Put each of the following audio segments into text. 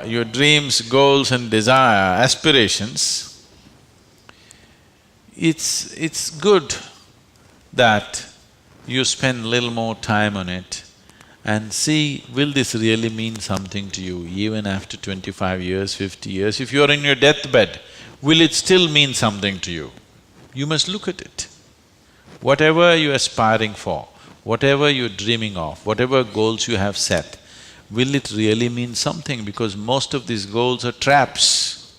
your dreams, goals and desire, aspirations, it's good that you spend little more time on it and see, will this really mean something to you even after 25 years, 50 years? If you're in your deathbed, will it still mean something to you? You must look at it. Whatever you're aspiring for, whatever you're dreaming of, whatever goals you have set, will it really mean something? Because most of these goals are traps.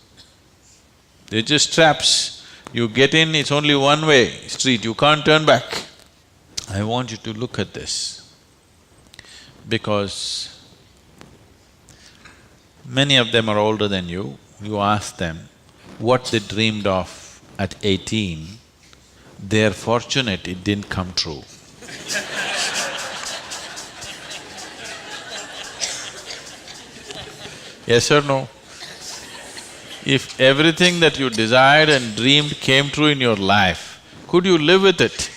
They're just traps. You get in, it's only one-way street, you can't turn back. I want you to look at this, because many of them are older than you. You ask them what they dreamed of at 18, they're fortunate it didn't come true. Yes or no? If everything that you desired and dreamed came true in your life, could you live with it?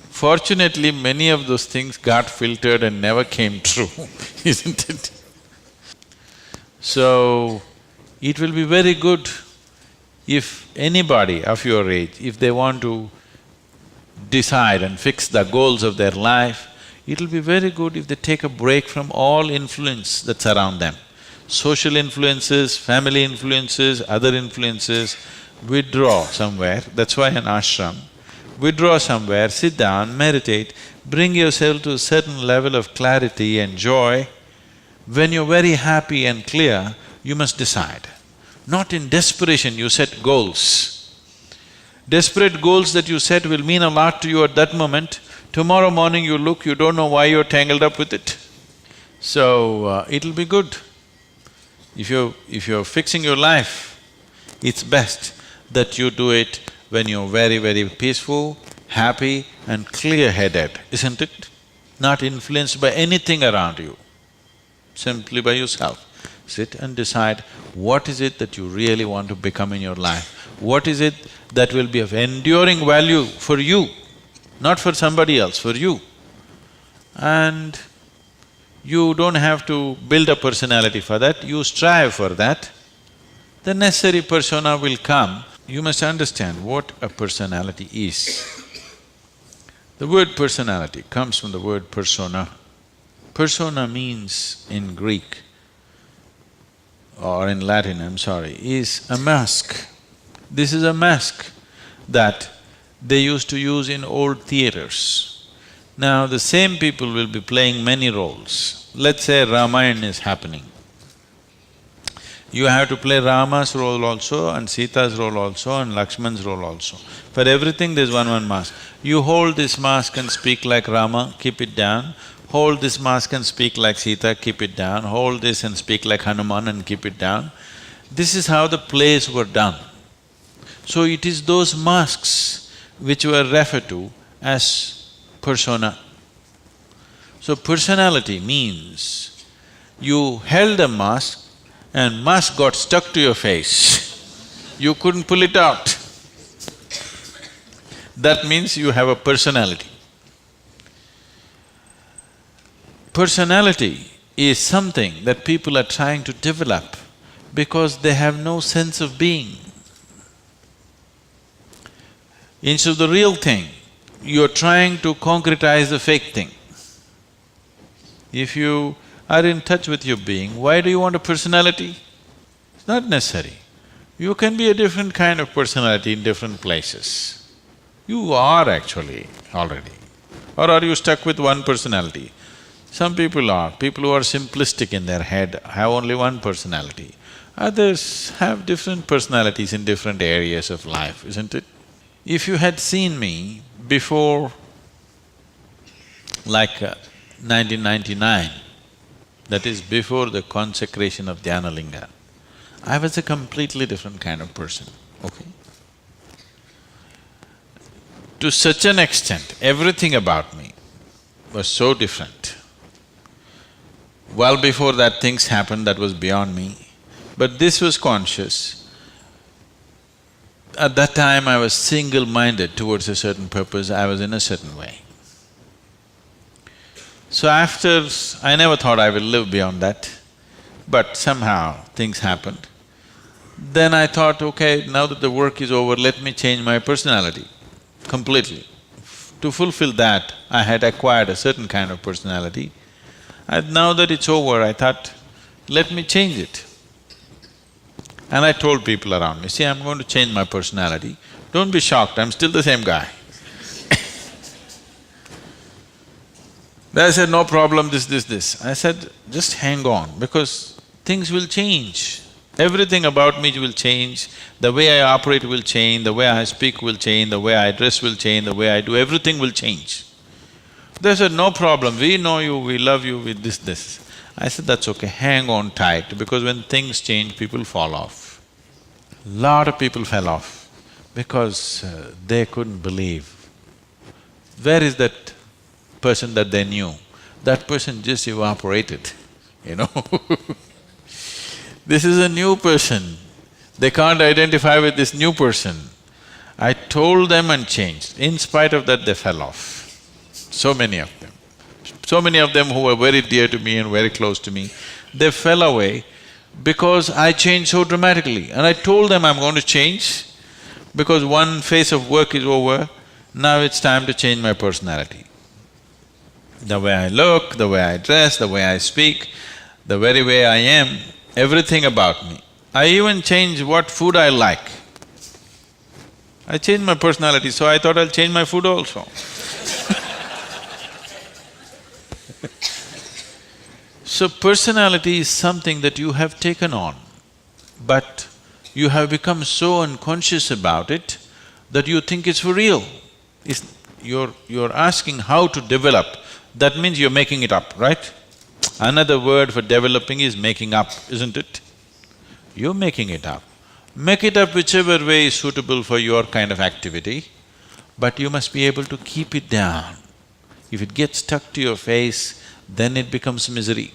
Fortunately, many of those things got filtered and never came true, isn't it? So, it will be very good if anybody of your age, if they want to decide and fix the goals of their life, it'll be very good if they take a break from all influence that's around them. Social influences, family influences, other influences, withdraw somewhere, that's why an ashram. Withdraw somewhere, sit down, meditate, bring yourself to a certain level of clarity and joy. When you're very happy and clear, you must decide. Not in desperation, you set goals. Desperate goals that you set will mean a lot to you at that moment. Tomorrow morning you look, you don't know why you're tangled up with it. So, it'll be good. If you're fixing your life, it's best that you do it when you're very, very peaceful, happy and clear-headed, isn't it? Not influenced by anything around you, simply by yourself. Sit and decide what is it that you really want to become in your life. What is it that will be of enduring value for you, not for somebody else, for you. And you don't have to build a personality for that, you strive for that. The necessary persona will come. You must understand what a personality is. The word personality comes from the word persona. Persona means in Greek or in Latin, I'm sorry, is a mask. This is a mask that they used to use in old theaters. Now the same people will be playing many roles. Let's say Ramayana is happening. You have to play Rama's role also and Sita's role also and Lakshman's role also. For everything there's one mask. You hold this mask and speak like Rama, keep it down. Hold this mask and speak like Sita, keep it down. Hold this and speak like Hanuman and keep it down. This is how the plays were done. So it is those masks which were referred to as persona. So personality means you held a mask and mask got stuck to your face, you couldn't pull it out. That means you have a personality. Personality is something that people are trying to develop because they have no sense of being. Instead of the real thing, you're trying to concretize the fake thing. If you are in touch with your being, why do you want a personality? It's not necessary. You can be a different kind of personality in different places. You are actually already. Or are you stuck with one personality? Some people are. People who are simplistic in their head have only one personality. Others have different personalities in different areas of life, isn't it? If you had seen me before like 1999, that is before the consecration of Dhyanalinga, I was a completely different kind of person, okay? To such an extent, everything about me was so different. Well before that things happened that was beyond me, but this was conscious. At that time I was single-minded towards a certain purpose, I was in a certain way. So after… I never thought I will live beyond that. but somehow things happened. Then I thought, okay, now that the work is over, let me change my personality completely. To fulfill that, I had acquired a certain kind of personality. And now that it's over, I thought, let me change it. And I told people around me, see, I'm going to change my personality. Don't be shocked, I'm still the same guy. They said, no problem, this. I said, just hang on, because things will change. Everything about me will change, the way I operate will change, the way I speak will change, the way I dress will change, the way I do, everything will change. They said, no problem, we know you, we love you with this. I said, that's okay, hang on tight, because when things change, people fall off. Lot of people fell off because they couldn't believe. Where is that person that they knew? That person just evaporated, you know This is a new person, they can't identify with this new person. I told them and changed. In spite of that, they fell off. So many of them. So many of them who were very dear to me and very close to me, they fell away because I changed so dramatically. And I told them I'm going to change because one phase of work is over, now it's time to change my personality. The way I look, the way I dress, the way I speak, the very way I am, everything about me. I even changed what food I like. I changed my personality, so I thought I'll change my food also. So personality is something that you have taken on, but you have become so unconscious about it that you think it's for real. You're asking how to develop, that means you're making it up, right? Another word for developing is making up, isn't it? You're making it up. Make it up whichever way is suitable for your kind of activity, but you must be able to keep it down. If it gets stuck to your face, then it becomes misery.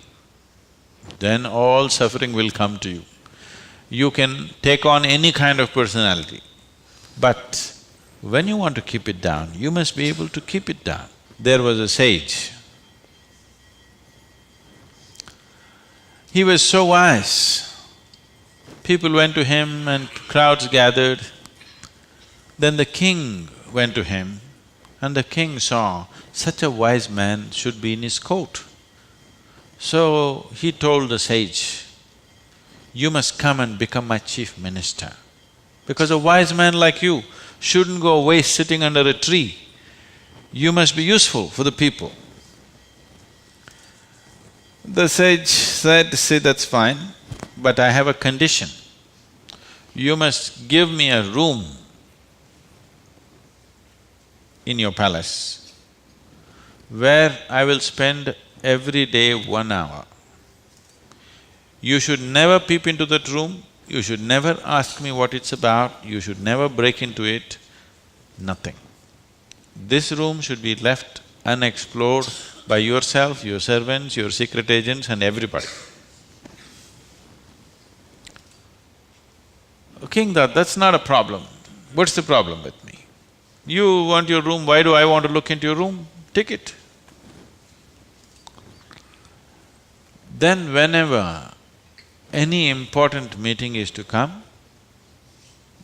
Then all suffering will come to you. You can take on any kind of personality, but when you want to keep it down, you must be able to keep it down. There was a sage. He was so wise. People went to him and crowds gathered. Then the king went to him and the king saw such a wise man should be in his court. So he told the sage, you must come and become my chief minister, because a wise man like you shouldn't go waste sitting under a tree. You must be useful for the people. The sage said, see, that's fine, but I have a condition. You must give me a room in your palace where I will spend every day 1 hour. You should never peep into that room, you should never ask me what it's about, you should never break into it, nothing. This room should be left unexplored by yourself, your servants, your secret agents and everybody. King thought, that's not a problem. What's the problem with me? You want your room, why do I want to look into your room? Take it. Then whenever any important meeting is to come,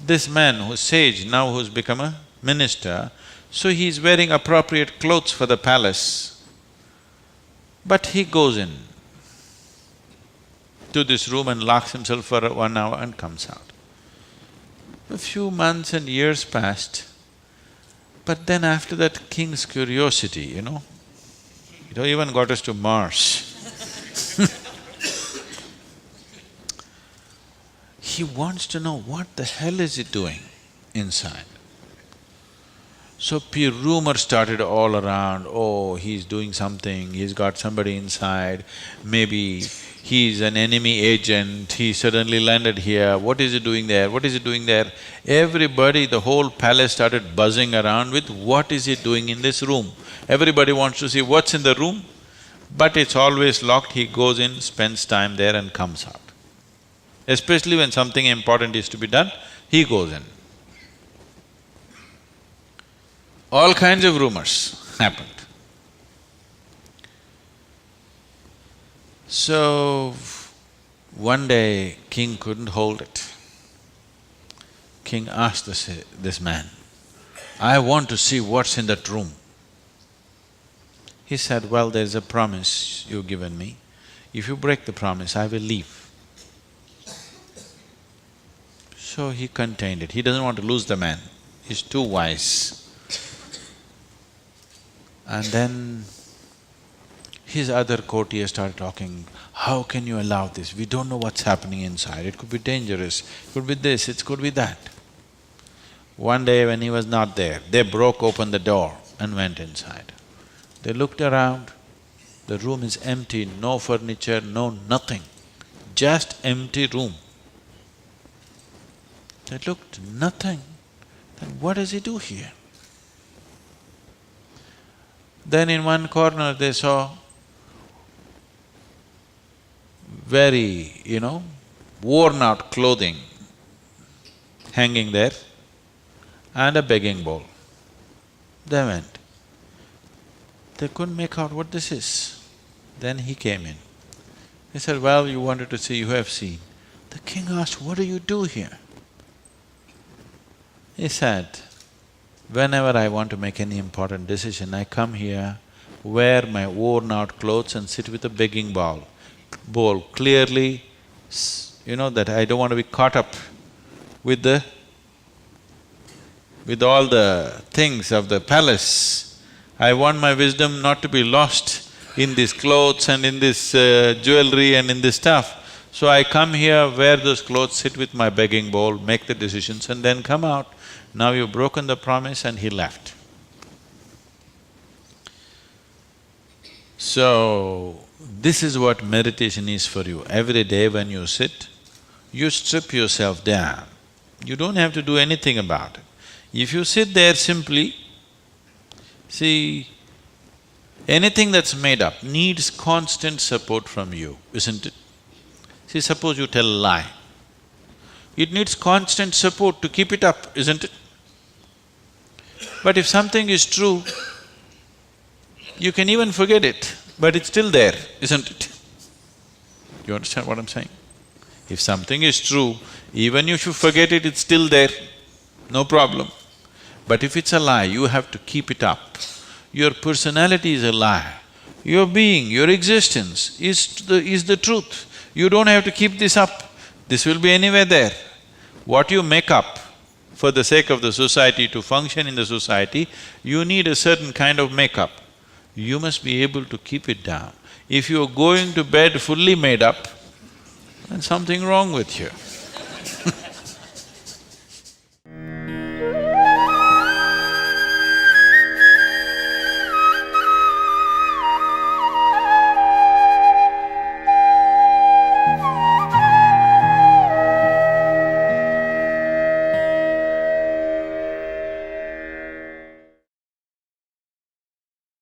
this man who's sage, now who's become a minister, so he's wearing appropriate clothes for the palace, but he goes in to this room and locks himself for 1 hour and comes out. A few months and years passed, but then after that, king's curiosity, it even got us to Mars. He wants to know what the hell is he doing inside. So rumor started all around, oh, he's doing something, he's got somebody inside, maybe he's an enemy agent, he suddenly landed here, what is he doing there, what is he doing there? Everybody, the whole palace started buzzing around with what is he doing in this room. Everybody wants to see what's in the room, but it's always locked, he goes in, spends time there and comes out. Especially when something important is to be done, he goes in. All kinds of rumors happened. So, One day, king couldn't hold it. King asked this man, "I want to see what's in that room." He said, "Well, there's a promise you've given me. If you break the promise, I will leave." So he contained it. He doesn't want to lose the man. He's too wise. And then his other courtiers started talking, "How can you allow this? We don't know what's happening inside. It could be dangerous, it could be this, it could be that." One day when he was not there, they broke open the door and went inside. They looked around, the room is empty, no furniture, no nothing, just empty room. They looked, nothing. Then what does he do here? Then in one corner they saw very, worn out clothing hanging there and a begging bowl. They went. They couldn't make out what this is. Then he came in. He said, "Well, you wanted to see, you have seen." The king asked, "What do you do here?" He said, "Whenever I want to make any important decision, I come here, wear my worn-out clothes and sit with a begging bowl. Clearly, that I don't want to be caught up with all the things of the palace. I want my wisdom not to be lost in these clothes and in this jewelry and in this stuff. So I come here, wear those clothes, sit with my begging bowl, make the decisions and then come out. Now you've broken the promise," and he left. So, this is what meditation is for you. Every day when you sit, you strip yourself down. You don't have to do anything about it. If you sit there simply, see, anything that's made up needs constant support from you, isn't it? See, suppose you tell a lie. It needs constant support to keep it up, isn't it? But if something is true, you can even forget it, but it's still there, isn't it? You understand what I'm saying? If something is true, even if you forget it, it's still there, no problem. But if it's a lie, you have to keep it up. Your personality is a lie. Your being, your existence is the truth. You don't have to keep this up, this will be anywhere there. What you make up for the sake of the society, to function in the society, you need a certain kind of makeup. You must be able to keep it down. If you're going to bed fully made up, then something wrong with you.